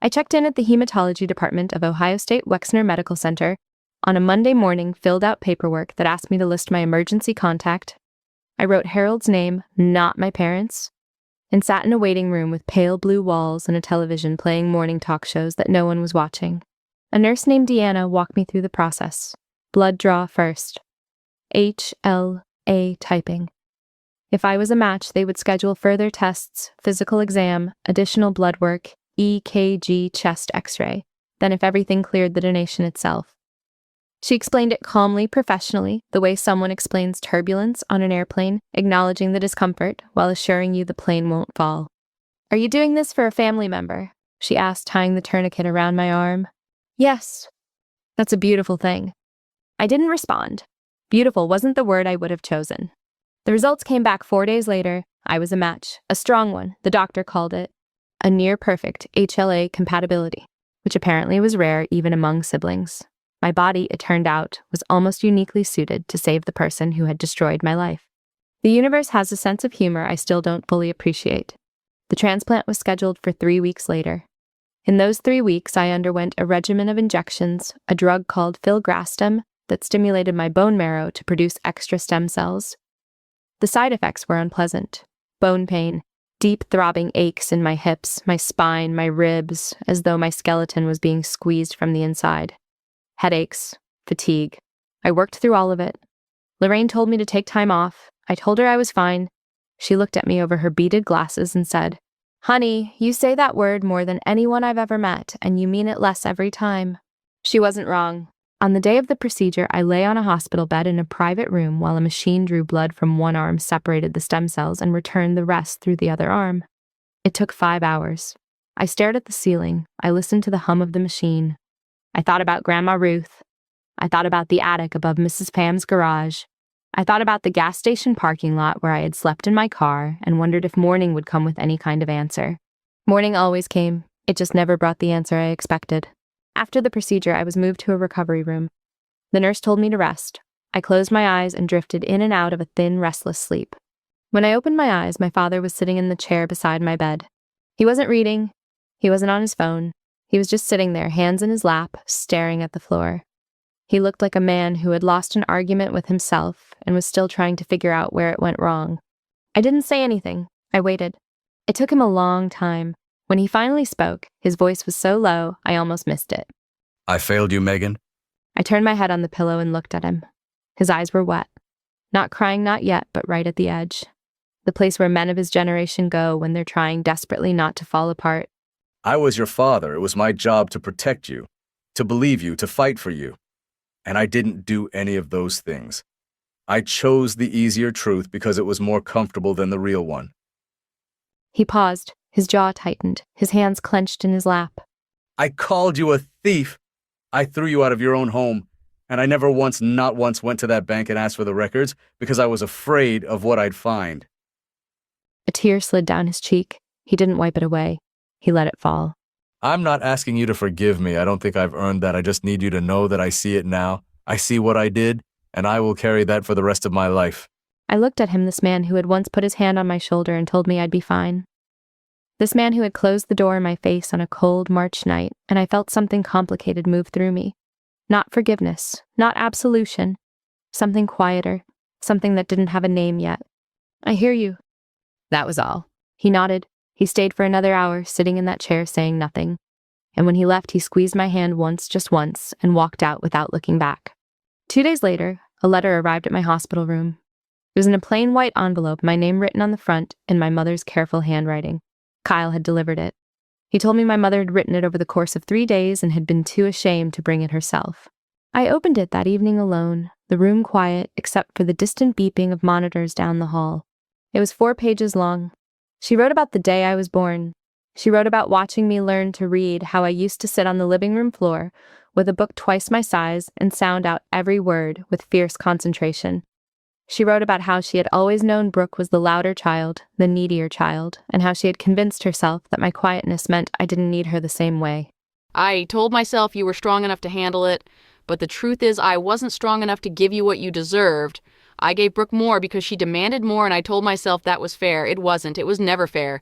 I checked in at the hematology department of Ohio State Wexner Medical Center on a Monday morning, filled out paperwork that asked me to list my emergency contact. I wrote Harold's name, not my parents', and sat in a waiting room with pale blue walls and a television playing morning talk shows that no one was watching. A nurse named Deanna walked me through the process. Blood draw first. HLA typing. If I was a match, they would schedule further tests, physical exam, additional blood work, EKG, chest x-ray. Then if everything cleared, the donation itself. She explained it calmly, professionally, the way someone explains turbulence on an airplane, acknowledging the discomfort while assuring you the plane won't fall. Are you doing this for a family member? She asked, tying the tourniquet around my arm. Yes. That's a beautiful thing. I didn't respond. Beautiful wasn't the word I would have chosen. The results came back 4 days later. I was a match, a strong one, the doctor called it. A near-perfect HLA compatibility, which apparently was rare even among siblings. My body, it turned out, was almost uniquely suited to save the person who had destroyed my life. The universe has a sense of humor I still don't fully appreciate. The transplant was scheduled for 3 weeks later. In those 3 weeks, I underwent a regimen of injections, a drug called filgrastim that stimulated my bone marrow to produce extra stem cells. The side effects were unpleasant. Bone pain, deep throbbing aches in my hips, my spine, my ribs, as though my skeleton was being squeezed from the inside. Headaches, fatigue. I worked through all of it. Lorraine told me to take time off. I told her I was fine. She looked at me over her beaded glasses and said, "Honey, you say that word more than anyone I've ever met, and you mean it less every time." She wasn't wrong. On the day of the procedure, I lay on a hospital bed in a private room while a machine drew blood from one arm, separated the stem cells, and returned the rest through the other arm. It took 5 hours. I stared at the ceiling. I listened to the hum of the machine. I thought about Grandma Ruth. I thought about the attic above Mrs. Pam's garage. I thought about the gas station parking lot where I had slept in my car and wondered if morning would come with any kind of answer. Morning always came. It just never brought the answer I expected. After the procedure, I was moved to a recovery room. The nurse told me to rest. I closed my eyes and drifted in and out of a thin, restless sleep. When I opened my eyes, my father was sitting in the chair beside my bed. He wasn't reading. He wasn't on his phone. He was just sitting there, hands in his lap, staring at the floor. He looked like a man who had lost an argument with himself and was still trying to figure out where it went wrong. I didn't say anything. I waited. It took him a long time. When he finally spoke, his voice was so low, I almost missed it. I failed you, Megan. I turned my head on the pillow and looked at him. His eyes were wet. Not crying, not yet, but right at the edge. The place where men of his generation go when they're trying desperately not to fall apart. I was your father. It was my job to protect you, to believe you, to fight for you. And I didn't do any of those things. I chose the easier truth because it was more comfortable than the real one. He paused, his jaw tightened, his hands clenched in his lap. I called you a thief. I threw you out of your own home, and I never once, not once, went to that bank and asked for the records because I was afraid of what I'd find. A tear slid down his cheek. He didn't wipe it away. He let it fall. I'm not asking you to forgive me. I don't think I've earned that. I just need you to know that I see it now. I see what I did, and I will carry that for the rest of my life. I looked at him, this man who had once put his hand on my shoulder and told me I'd be fine. This man who had closed the door in my face on a cold March night, and I felt something complicated move through me. Not forgiveness, not absolution. Something quieter, something that didn't have a name yet. I hear you. That was all. He nodded. He stayed for another hour, sitting in that chair saying nothing. And when he left, he squeezed my hand once, just once, and walked out without looking back. 2 days later, a letter arrived at my hospital room. It was in a plain white envelope, my name written on the front in my mother's careful handwriting. Kyle had delivered it. He told me my mother had written it over the course of 3 days and had been too ashamed to bring it herself. I opened it that evening alone, the room quiet except for the distant beeping of monitors down the hall. It was 4 pages long. She wrote about the day I was born. She wrote about watching me learn to read, how I used to sit on the living room floor with a book twice my size and sound out every word with fierce concentration. She wrote about how she had always known Brooke was the louder child, the needier child, and how she had convinced herself that my quietness meant I didn't need her the same way. I told myself you were strong enough to handle it, but the truth is I wasn't strong enough to give you what you deserved. I gave Brooke more because she demanded more, and I told myself that was fair. It wasn't. It was never fair.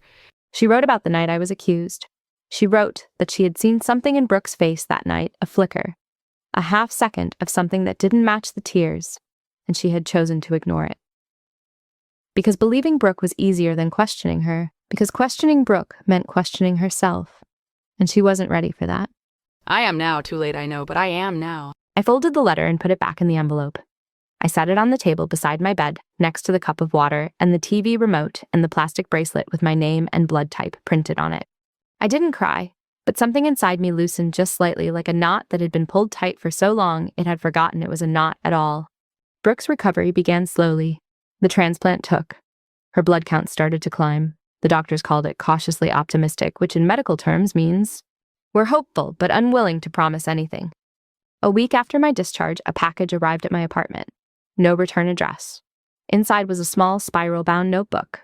She wrote about the night I was accused. She wrote that she had seen something in Brooke's face that night, a flicker, a half second of something that didn't match the tears, and she had chosen to ignore it. Because believing Brooke was easier than questioning her, because questioning Brooke meant questioning herself, and she wasn't ready for that. I am now. Too late, I know, but I am now. I folded the letter and put it back in the envelope. I sat it on the table beside my bed, next to the cup of water and the TV remote and the plastic bracelet with my name and blood type printed on it. I didn't cry, but something inside me loosened just slightly, like a knot that had been pulled tight for so long it had forgotten it was a knot at all. Brooke's recovery began slowly. The transplant took. Her blood count started to climb. The doctors called it cautiously optimistic, which in medical terms means we're hopeful but unwilling to promise anything. A week after my discharge, a package arrived at my apartment. No return address. Inside was a small spiral-bound notebook.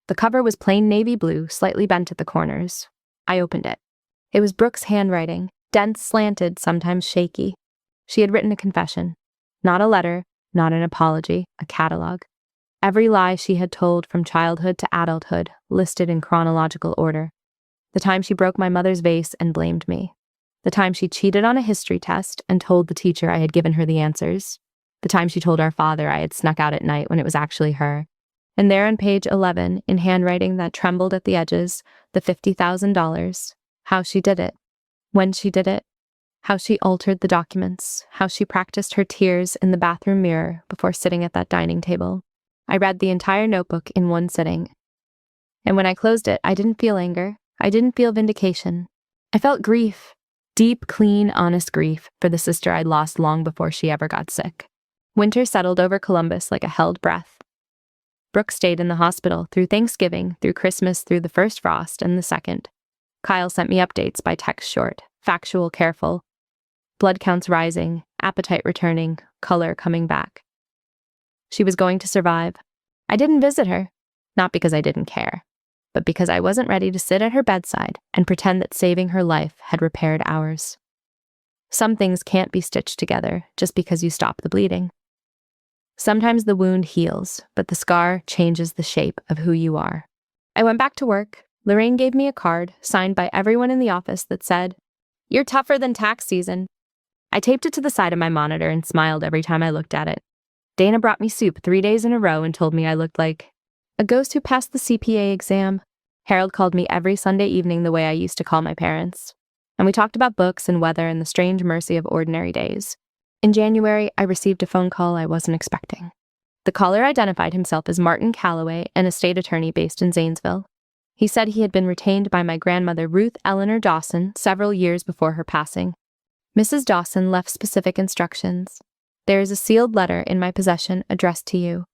The cover was plain navy blue, slightly bent at the corners. I opened it. It was Brooke's handwriting, dense, slanted, sometimes shaky. She had written a confession. Not a letter, not an apology, a catalog. Every lie she had told from childhood to adulthood, listed in chronological order. The time she broke my mother's vase and blamed me. The time she cheated on a history test and told the teacher I had given her the answers. The time she told our father I had snuck out at night when it was actually her. And there on page 11, in handwriting that trembled at the edges, the $50,000, how she did it, when she did it, how she altered the documents, how she practiced her tears in the bathroom mirror before sitting at that dining table. I read the entire notebook in one sitting. And when I closed it, I didn't feel anger. I didn't feel vindication. I felt grief. Deep, clean, honest grief for the sister I'd lost long before she ever got sick. Winter settled over Columbus like a held breath. Brooke stayed in the hospital through Thanksgiving, through Christmas, through the first frost and the second. Kyle sent me updates by text short, factual, careful. Blood counts rising, appetite returning, color coming back. She was going to survive. I didn't visit her, not because I didn't care, but because I wasn't ready to sit at her bedside and pretend that saving her life had repaired ours. Some things can't be stitched together just because you stop the bleeding. Sometimes the wound heals, but the scar changes the shape of who you are. I went back to work. Lorraine gave me a card signed by everyone in the office that said, "You're tougher than tax season." I taped it to the side of my monitor and smiled every time I looked at it. Dana brought me soup 3 days in a row and told me I looked like a ghost who passed the CPA exam. Harold called me every Sunday evening the way I used to call my parents. And we talked about books and weather and the strange mercy of ordinary days. In January, I received a phone call I wasn't expecting. The caller identified himself as Martin Calloway, an estate attorney based in Zanesville. He said he had been retained by my grandmother Ruth Eleanor Dawson several years before her passing. Mrs. Dawson left specific instructions. There is a sealed letter in my possession addressed to you.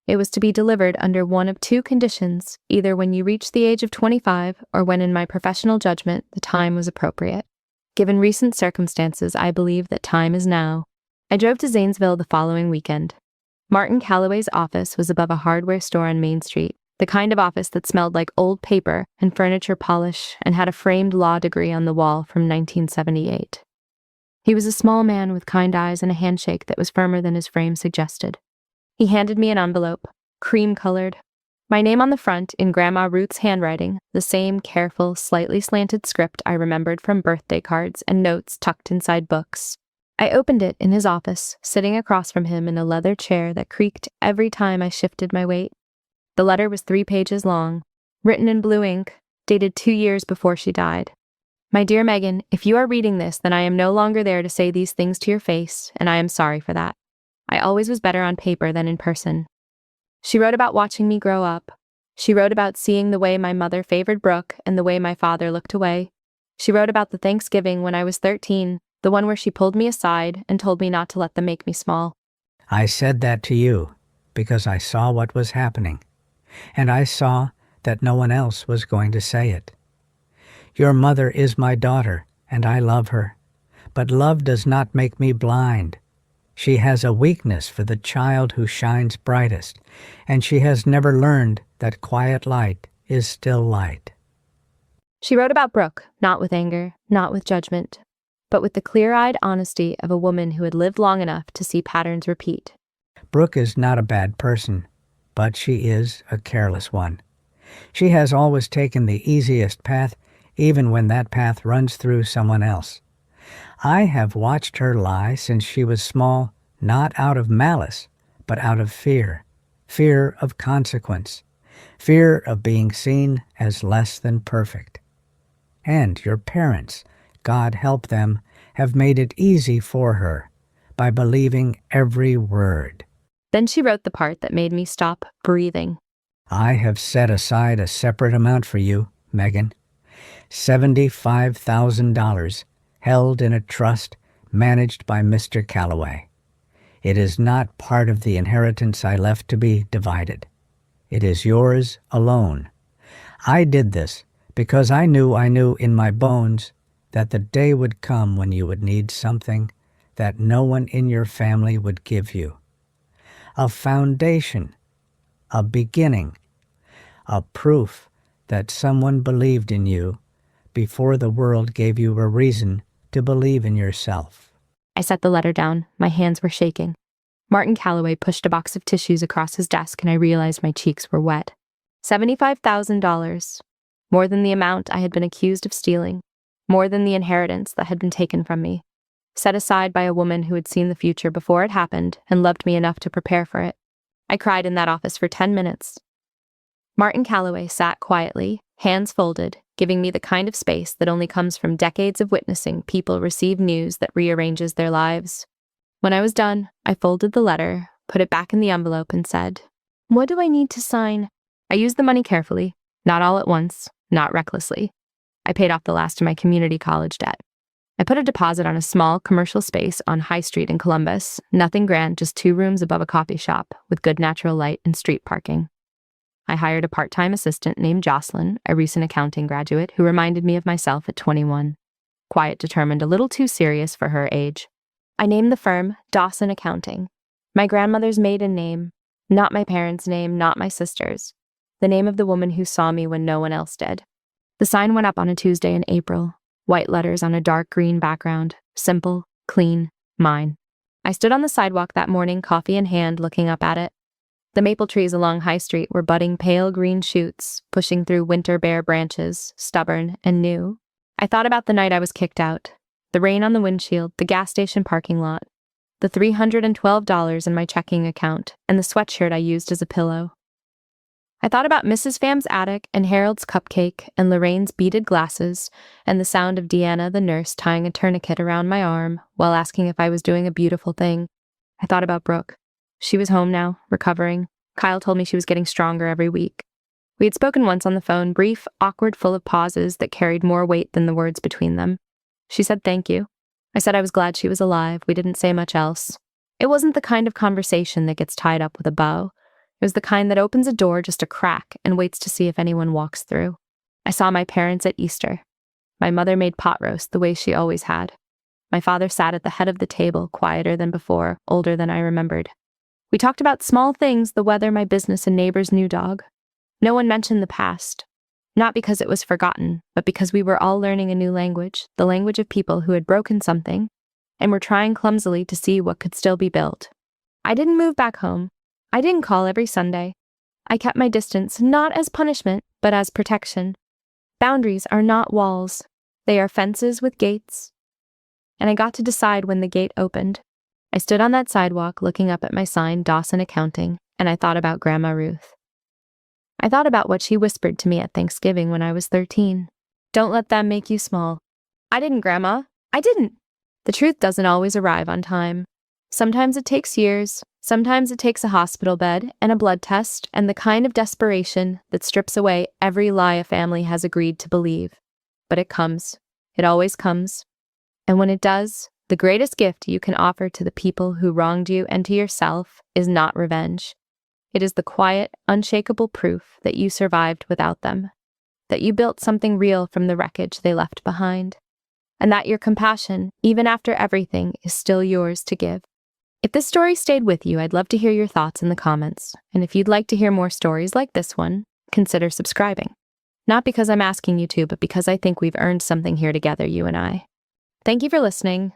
It was to be delivered under one of 2 conditions, either when you reached the age of 25 or when, in my professional judgment, the time was appropriate. Given recent circumstances, I believe that time is now. I drove to Zanesville the following weekend. Martin Calloway's office was above a hardware store on Main Street, the kind of office that smelled like old paper and furniture polish and had a framed law degree on the wall from 1978. He was a small man with kind eyes and a handshake that was firmer than his frame suggested. He handed me an envelope, cream-colored. My name on the front in Grandma Ruth's handwriting, the same careful, slightly slanted script I remembered from birthday cards and notes tucked inside books. I opened it in his office, sitting across from him in a leather chair that creaked every time I shifted my weight. The letter was 3 pages long, written in blue ink, dated 2 years before she died. My dear Megan, if you are reading this, then I am no longer there to say these things to your face, and I am sorry for that. I always was better on paper than in person. She wrote about watching me grow up. She wrote about seeing the way my mother favored Brooke and the way my father looked away. She wrote about the Thanksgiving when I was 13, the one where she pulled me aside and told me not to let them make me small. I said that to you because I saw what was happening, and I saw that no one else was going to say it. Your mother is my daughter, and I love her, but love does not make me blind. She has a weakness for the child who shines brightest, and she has never learned that quiet light is still light. She wrote about Brooke, not with anger, not with judgment, but with the clear-eyed honesty of a woman who had lived long enough to see patterns repeat. Brooke is not a bad person, but she is a careless one. She has always taken the easiest path, even when that path runs through someone else. I have watched her lie since she was small, not out of malice, but out of fear. Fear of consequence. Fear of being seen as less than perfect. And your parents, God help them, have made it easy for her by believing every word. Then she wrote the part that made me stop breathing. I have set aside a separate amount for you, Megan. $75,000 held in a trust managed by Mr. Calloway. It is not part of the inheritance I left to be divided. It is yours alone. I did this because I knew in my bones that the day would come when you would need something that no one in your family would give you. A foundation, a beginning, a proof that someone believed in you before the world gave you a reason to believe in yourself. I set the letter down. My hands were shaking. Martin Calloway pushed a box of tissues across his desk, and I realized my cheeks were wet. $75,000. More than the amount I had been accused of stealing. More than the inheritance that had been taken from me. Set aside by a woman who had seen the future before it happened and loved me enough to prepare for it. I cried in that office for 10 minutes. Martin Calloway sat quietly, hands folded, giving me the kind of space that only comes from decades of witnessing people receive news that rearranges their lives. When I was done, I folded the letter, put it back in the envelope, and said, "What do I need to sign?" I used the money carefully, not all at once, not recklessly. I paid off the last of my community college debt. I put a deposit on a small commercial space on High Street in Columbus, nothing grand, just 2 rooms above a coffee shop with good natural light and street parking. I hired a part-time assistant named Jocelyn, a recent accounting graduate who reminded me of myself at 21. Quiet, determined, a little too serious for her age. I named the firm Dawson Accounting. My grandmother's maiden name, not my parents' name, not my sister's. The name of the woman who saw me when no one else did. The sign went up on a Tuesday in April. White letters on a dark green background. Simple, clean, mine. I stood on the sidewalk that morning, coffee in hand, looking up at it. The maple trees along High Street were budding pale green shoots, pushing through winter bare branches, stubborn and new. I thought about the night I was kicked out, the rain on the windshield, the gas station parking lot, the $312 in my checking account, and the sweatshirt I used as a pillow. I thought about Mrs. Pham's attic and Harold's cupcake and Lorraine's beaded glasses and the sound of Deanna, the nurse, tying a tourniquet around my arm while asking if I was doing a beautiful thing. I thought about Brooke. She was home now, recovering. Kyle told me she was getting stronger every week. We had spoken once on the phone, brief, awkward, full of pauses that carried more weight than the words between them. She said thank you. I said I was glad she was alive. We didn't say much else. It wasn't the kind of conversation that gets tied up with a bow. It was the kind that opens a door just a crack and waits to see if anyone walks through. I saw my parents at Easter. My mother made pot roast the way she always had. My father sat at the head of the table, quieter than before, older than I remembered. We talked about small things, the weather, my business, and neighbor's new dog. No one mentioned the past. Not because it was forgotten, but because we were all learning a new language, the language of people who had broken something, and were trying clumsily to see what could still be built. I didn't move back home. I didn't call every Sunday. I kept my distance, not as punishment, but as protection. Boundaries are not walls. They are fences with gates. And I got to decide when the gate opened. I stood on that sidewalk looking up at my sign, Dawson Accounting, and I thought about Grandma Ruth. I thought about what she whispered to me at Thanksgiving when I was 13. Don't let them make you small. I didn't, Grandma. I didn't. The truth doesn't always arrive on time. Sometimes it takes years. Sometimes it takes a hospital bed and a blood test and the kind of desperation that strips away every lie a family has agreed to believe. But it comes. It always comes. And when it does, the greatest gift you can offer to the people who wronged you and to yourself is not revenge. It is the quiet, unshakable proof that you survived without them, that you built something real from the wreckage they left behind, and that your compassion, even after everything, is still yours to give. If this story stayed with you, I'd love to hear your thoughts in the comments. And if you'd like to hear more stories like this one, consider subscribing. Not because I'm asking you to, but because I think we've earned something here together, you and I. Thank you for listening.